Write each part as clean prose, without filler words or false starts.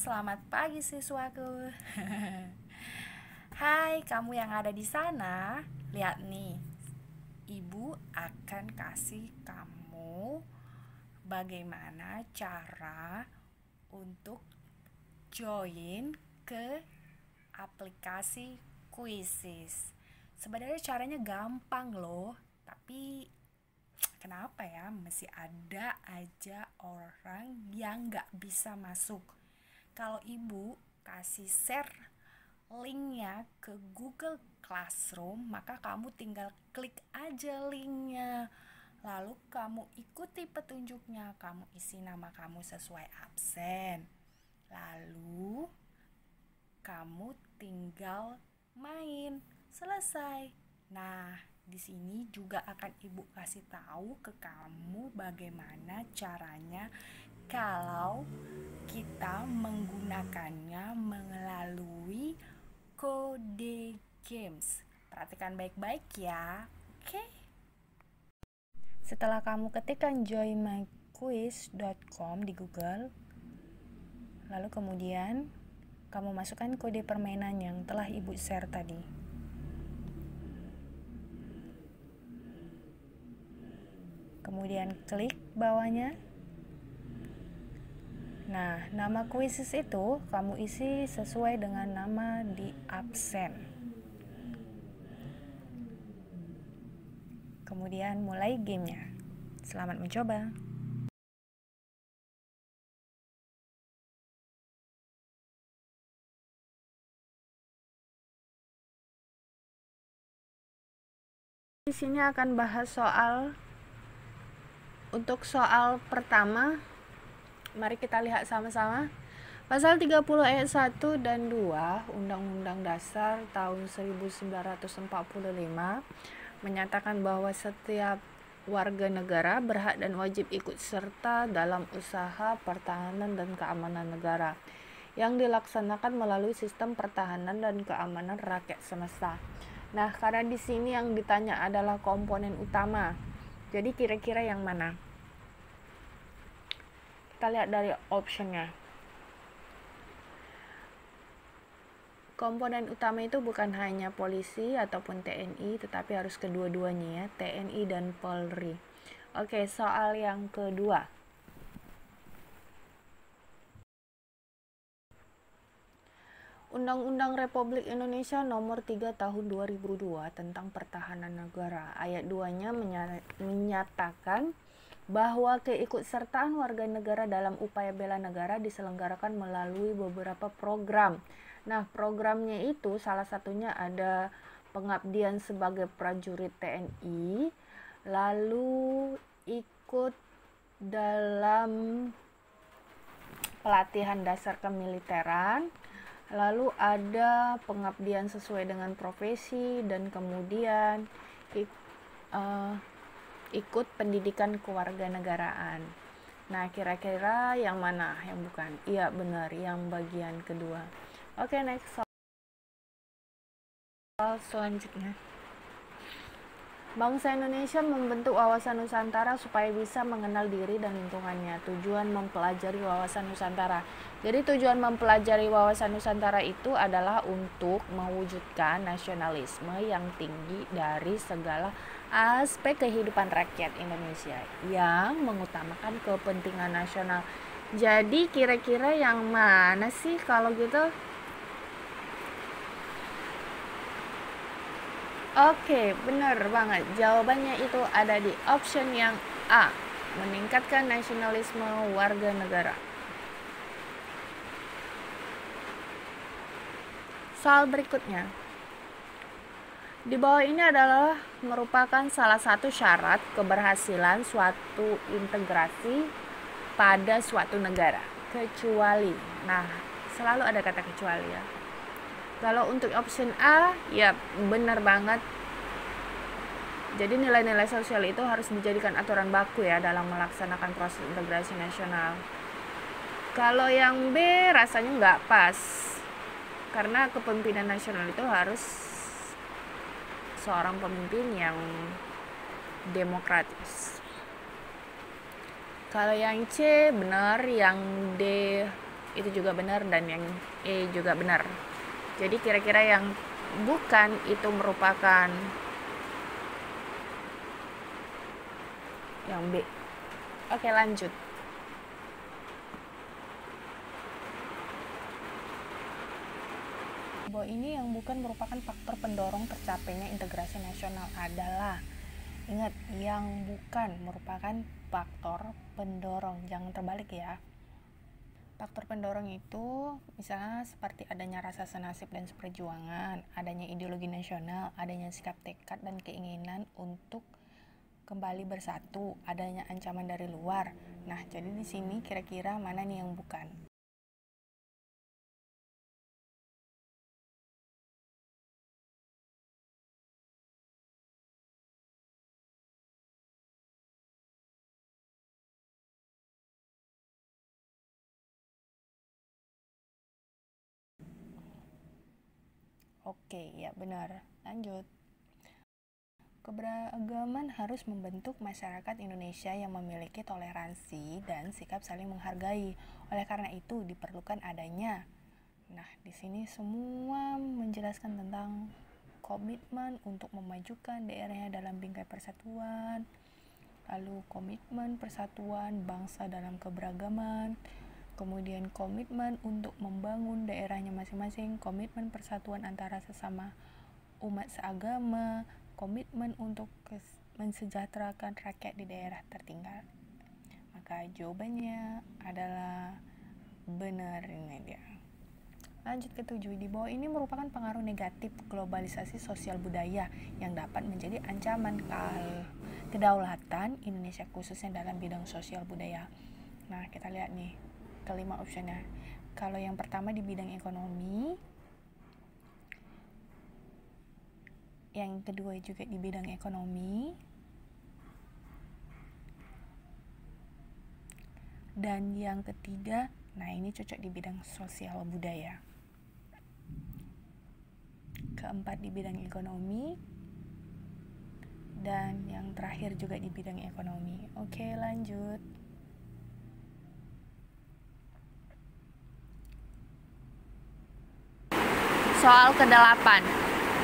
selamat pagi siswaku. Hai, kamu yang ada di sana. Lihat nih, Ibu akan kasih kamu bagaimana cara untuk join ke aplikasi Quizzes. Sebenarnya caranya gampang loh, tapi kenapa ya masih ada aja orang yang nggak bisa masuk. Kalau ibu kasih share linknya ke Google Classroom, maka kamu tinggal klik aja linknya. Lalu kamu ikuti petunjuknya, kamu isi nama kamu sesuai absen. Lalu kamu tinggal main. Selesai. Nah, di sini juga akan ibu kasih tahu ke kamu bagaimana caranya kalau kita menggunakannya melalui kode games. Perhatikan baik-baik ya. Oke. Setelah kamu ketikkan joinmyquiz.com di Google, lalu kemudian kamu masukkan kode permainan yang telah ibu share tadi. Kemudian klik bawahnya. Nah, nama quizzes itu kamu isi sesuai dengan nama di absen. Kemudian mulai gamenya. Selamat mencoba. Di sini akan bahas untuk soal pertama. Mari kita lihat sama-sama. Pasal 30 ayat 1 dan 2 Undang-Undang Dasar tahun 1945 menyatakan bahwa setiap warga negara berhak dan wajib ikut serta dalam usaha pertahanan dan keamanan negara yang dilaksanakan melalui sistem pertahanan dan keamanan rakyat semesta. Nah, karena di sini yang ditanya adalah komponen utama. Jadi kira-kira yang mana? Kita lihat dari optionnya. Komponen utama itu bukan hanya polisi ataupun TNI, tetapi harus kedua-duanya ya, TNI dan Polri. Oke, soal yang kedua. Undang-Undang Republik Indonesia Nomor 3 Tahun 2002 tentang Pertahanan Negara. Ayat 2-nya menyatakan bahwa keikutsertaan warga negara dalam upaya bela negara diselenggarakan melalui beberapa program. Nah, programnya itu salah satunya ada pengabdian sebagai prajurit TNI, lalu ikut dalam pelatihan dasar kemiliteran, lalu ada pengabdian sesuai dengan profesi, dan kemudian ikut pendidikan kewarganegaraan. Nah, kira-kira yang mana yang bukan? Iya, benar, yang bagian kedua. Oke, next soal selanjutnya. Bangsa Indonesia membentuk wawasan Nusantara supaya bisa mengenal diri dan lingkungannya. Tujuan mempelajari wawasan Nusantara. Jadi tujuan mempelajari wawasan Nusantara itu adalah untuk mewujudkan nasionalisme yang tinggi dari segala aspek kehidupan rakyat Indonesia yang mengutamakan kepentingan nasional. Jadi kira-kira yang mana sih kalau gitu? Oke, benar banget. Jawabannya itu ada di option yang A, meningkatkan nasionalisme warga negara. Soal berikutnya. Di bawah ini adalah merupakan salah satu syarat keberhasilan suatu integrasi pada suatu negara, kecuali. Nah, selalu ada kata kecuali ya. Kalau untuk option A, ya benar banget. Jadi nilai-nilai sosial itu harus dijadikan aturan baku ya dalam melaksanakan proses integrasi nasional. Kalau yang B rasanya nggak pas. Karena kepemimpinan nasional itu harus seorang pemimpin yang demokratis. Kalau yang C benar, yang D itu juga benar, dan yang E juga benar. Jadi kira-kira yang bukan itu merupakan yang B. Oke, lanjut. Bahwa ini yang bukan merupakan faktor pendorong tercapainya integrasi nasional adalah, ingat, yang bukan merupakan faktor pendorong, jangan terbalik ya. Faktor pendorong itu misalnya seperti adanya rasa senasib dan seperjuangan, adanya ideologi nasional, adanya sikap tekad dan keinginan untuk kembali bersatu, adanya ancaman dari luar. Nah, jadi di sini kira-kira mana nih yang bukan? Oke, ya benar. Lanjut. Keberagaman harus membentuk masyarakat Indonesia yang memiliki toleransi dan sikap saling menghargai. Oleh karena itu, diperlukan adanya. Nah, di sini semua menjelaskan tentang komitmen untuk memajukan daerahnya dalam bingkai persatuan, lalu komitmen persatuan bangsa dalam keberagaman, kemudian komitmen untuk membangun daerahnya masing-masing, komitmen persatuan antara sesama umat seagama, komitmen untuk mensejahterakan rakyat di daerah tertinggal. Maka jawabannya adalah benar, ini dia. Lanjut ke 7. Di bawah ini merupakan pengaruh negatif globalisasi sosial budaya yang dapat menjadi ancaman kedaulatan Indonesia khususnya dalam bidang sosial budaya. Nah, kita lihat nih kelima opsinya. Kalau yang pertama di bidang ekonomi, yang kedua juga di bidang ekonomi, dan yang ketiga, nah ini cocok di bidang sosial budaya. Keempat di bidang ekonomi, dan yang terakhir juga di bidang ekonomi. Oke, lanjut. Soal ke-8.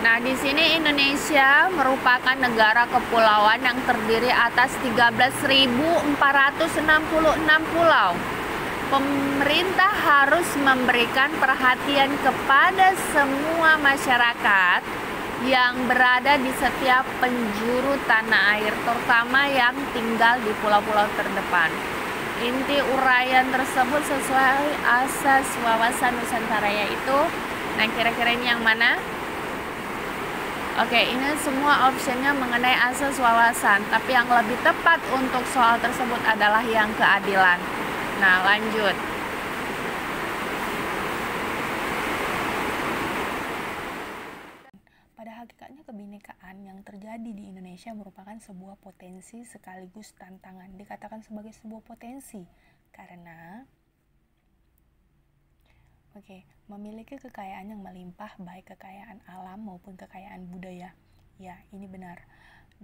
Nah, di sini Indonesia merupakan negara kepulauan yang terdiri atas 13.466 pulau. Pemerintah harus memberikan perhatian kepada semua masyarakat yang berada di setiap penjuru tanah air, terutama yang tinggal di pulau-pulau terdepan. Inti uraian tersebut sesuai asas wawasan Nusantara, yaitu, nah kira-kira ini yang mana? Oke, ini semua opsinya mengenai asas wawasan, tapi yang lebih tepat untuk soal tersebut adalah yang keadilan. Nah, lanjut. Pada hakikatnya kebinekaan yang terjadi di Indonesia merupakan sebuah potensi sekaligus tantangan. Dikatakan sebagai sebuah potensi karena memiliki kekayaan yang melimpah, baik kekayaan alam maupun kekayaan budaya. Ya, ini benar.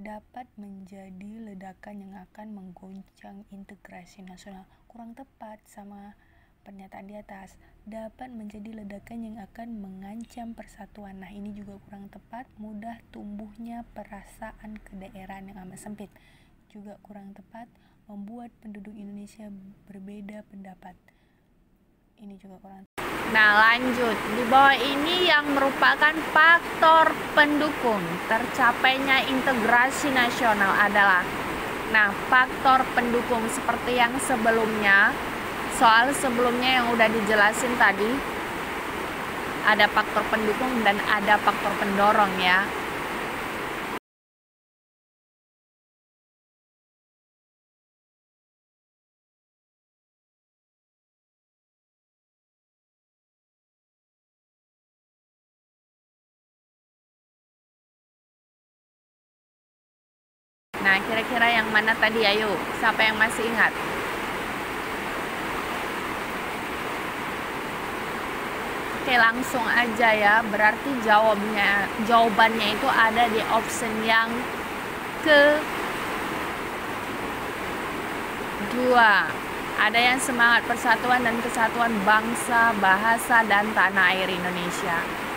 Dapat menjadi ledakan yang akan menggoncang integrasi nasional. Kurang tepat sama pernyataan di atas. Dapat menjadi ledakan yang akan mengancam persatuan. Nah, ini juga kurang tepat. Mudah tumbuhnya perasaan kedaerahan yang amat sempit. Juga kurang tepat. Membuat penduduk Indonesia berbeda pendapat. Ini juga kurang tepat. Nah, lanjut. Di bawah ini yang merupakan faktor pendukung tercapainya integrasi nasional adalah, nah, faktor pendukung seperti yang sebelumnya, soal sebelumnya yang udah dijelasin tadi, ada faktor pendukung dan ada faktor pendorong ya. Nah, kira-kira yang mana tadi? Ayo, siapa yang masih ingat? Oke, langsung aja ya. Berarti jawabannya itu ada di option yang kedua. Ada yang semangat persatuan dan kesatuan bangsa, bahasa, dan tanah air Indonesia.